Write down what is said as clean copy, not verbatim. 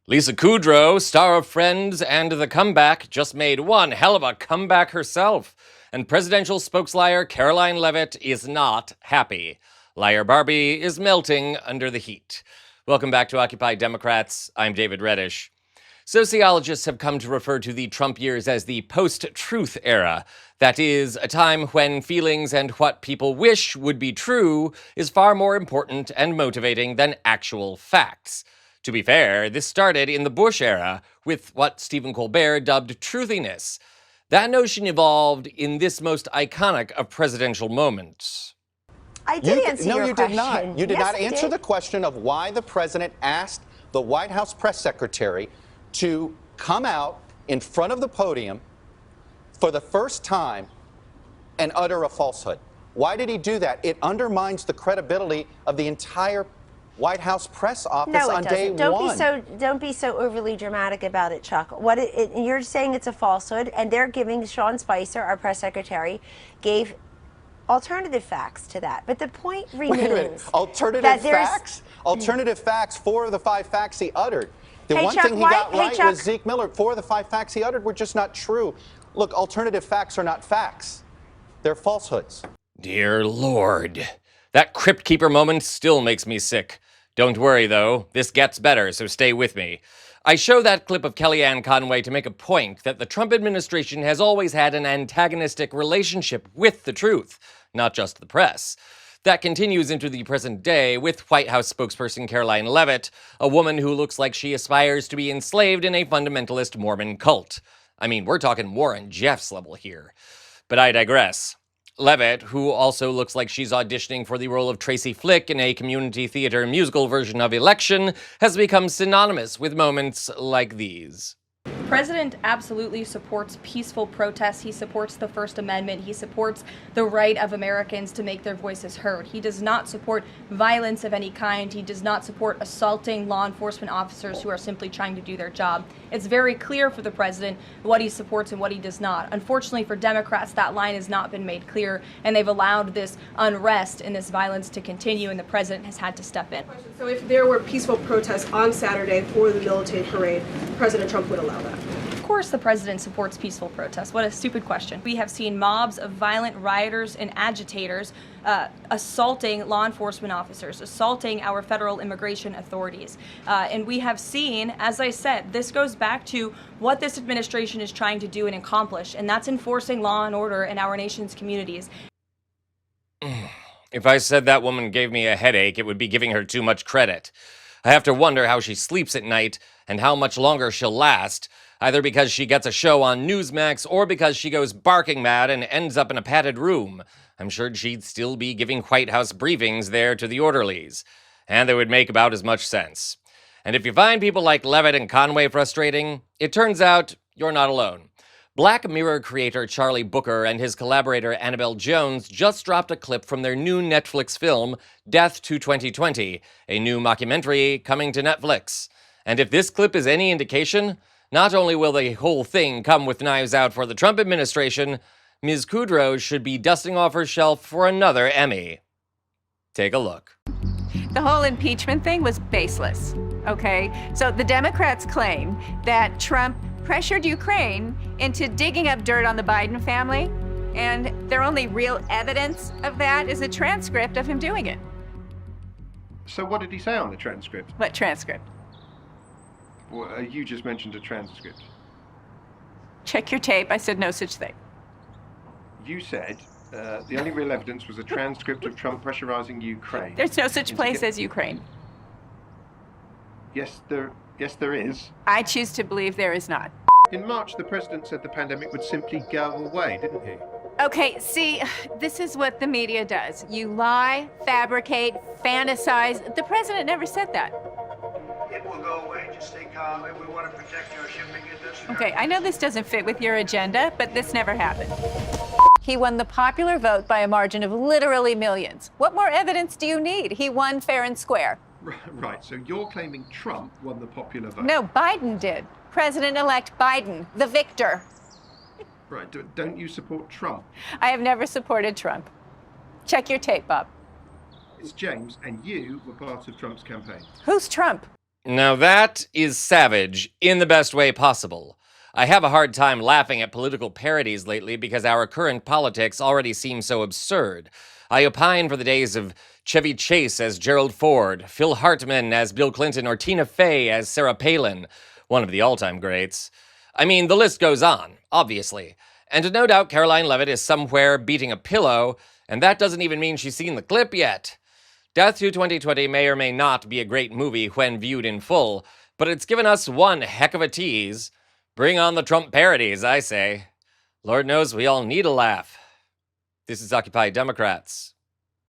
Lisa Kudrow, star of Friends and The Comeback, just made one hell of a comeback herself. And presidential spokesliar Karoline Leavitt is not happy. Liar Barbie is melting under the heat. Welcome back to Occupy Democrats. I'm David Reddish. Sociologists have come to refer to the Trump years as the post-truth era. That is, a time when feelings and what people wish would be true is far more important and motivating than actual facts. To be fair, this started in the Bush era with what Stephen Colbert dubbed truthiness. That notion evolved in this most iconic of presidential moments. I did answer your question. No, you did not. You did not answer the question of why the president asked the White House press secretary to come out in front of the podium for the first time and utter a falsehood. Why did he do that? It undermines the credibility of the entire White House press office on day one. Don't be so overly dramatic about it, Chuck. You're saying it's a falsehood, and they're giving Sean Spicer, our press secretary, gave alternative facts to that. But the point remains. Wait a minute. Alternative facts? Alternative facts, 4 of the 5 facts he uttered. The one thing he got right was Zeke Miller. 4 of the 5 facts he uttered were just not true. Look, alternative facts are not facts. They're falsehoods. Dear Lord. That Crypt Keeper moment still makes me sick. Don't worry, though. This gets better, so stay with me. I show that clip of Kellyanne Conway to make a point that the Trump administration has always had an antagonistic relationship with the truth, not just the press. That continues into the present day with White House spokesperson Karoline Leavitt, a woman who looks like she aspires to be enslaved in a fundamentalist Mormon cult. I mean, we're talking Warren Jeffs level here. But I digress. Leavitt, who also looks like she's auditioning for the role of Tracy Flick in a community theater musical version of Election, has become synonymous with moments like these. The president absolutely supports peaceful protests. He supports the First Amendment. He supports the right of Americans to make their voices heard. He does not support violence of any kind. He does not support assaulting law enforcement officers who are simply trying to do their job. It's very clear for the president what he supports and what he does not. Unfortunately for Democrats, that line has not been made clear, and they've allowed this unrest and this violence to continue, and the president has had to step in. So if there were peaceful protests on Saturday for the military parade, President Trump would allow that? Of course the president supports peaceful protests. What a stupid question. We have seen mobs of violent rioters and agitators assaulting law enforcement officers, assaulting our federal immigration authorities. And we have seen, as I said, this goes back to what this administration is trying to do and accomplish, and that's enforcing law and order in our nation's communities. If I said that woman gave me a headache, it would be giving her too much credit. I have to wonder how she sleeps at night and how much longer she'll last, either because she gets a show on Newsmax or because she goes barking mad and ends up in a padded room. I'm sure she'd still be giving White House briefings there to the orderlies, and they would make about as much sense. And if you find people like Leavitt and Conway frustrating, it turns out you're not alone. Black Mirror creator Charlie Booker and his collaborator Annabelle Jones just dropped a clip from their new Netflix film, Death to 2020, a new mockumentary coming to Netflix. And if this clip is any indication, not only will the whole thing come with knives out for the Trump administration, Ms. Kudrow should be dusting off her shelf for another Emmy. Take a look. The whole impeachment thing was baseless, okay? So the Democrats claim that Trump pressured Ukraine into digging up dirt on the Biden family, and their only real evidence of that is a transcript of him doing it. So what did he say on the transcript? What transcript? Well, you just mentioned a transcript. Check your tape. I said no such thing. You said the only real evidence was a transcript of Trump pressurizing Ukraine. There's no such place as Ukraine. Yes, there is. I choose to believe there is not. In March, the president said the pandemic would simply go away, didn't he? Okay, see, this is what the media does. You lie, fabricate, fantasize. The president never said that. It will go away. Just stay calm. We want to protect your shipping industry. Okay, I know this doesn't fit with your agenda, but this never happened. He won the popular vote by a margin of literally millions. What more evidence do you need? He won fair and square. Right, so you're claiming Trump won the popular vote? No, Biden did. President-elect Biden, the victor. Right, don't you support Trump? I have never supported Trump. Check your tape, Bob. It's James, and you were part of Trump's campaign. Who's Trump? Now that is savage in the best way possible. I have a hard time laughing at political parodies lately because our current politics already seem so absurd. I opine for the days of Chevy Chase as Gerald Ford, Phil Hartman as Bill Clinton, or Tina Fey as Sarah Palin, one of the all-time greats. I mean, the list goes on, obviously. And no doubt Karoline Leavitt is somewhere beating a pillow, and that doesn't even mean she's seen the clip yet. Death to 2020 may or may not be a great movie when viewed in full, but it's given us one heck of a tease. Bring on the Trump parodies, I say. Lord knows we all need a laugh. This is Occupy Democrats.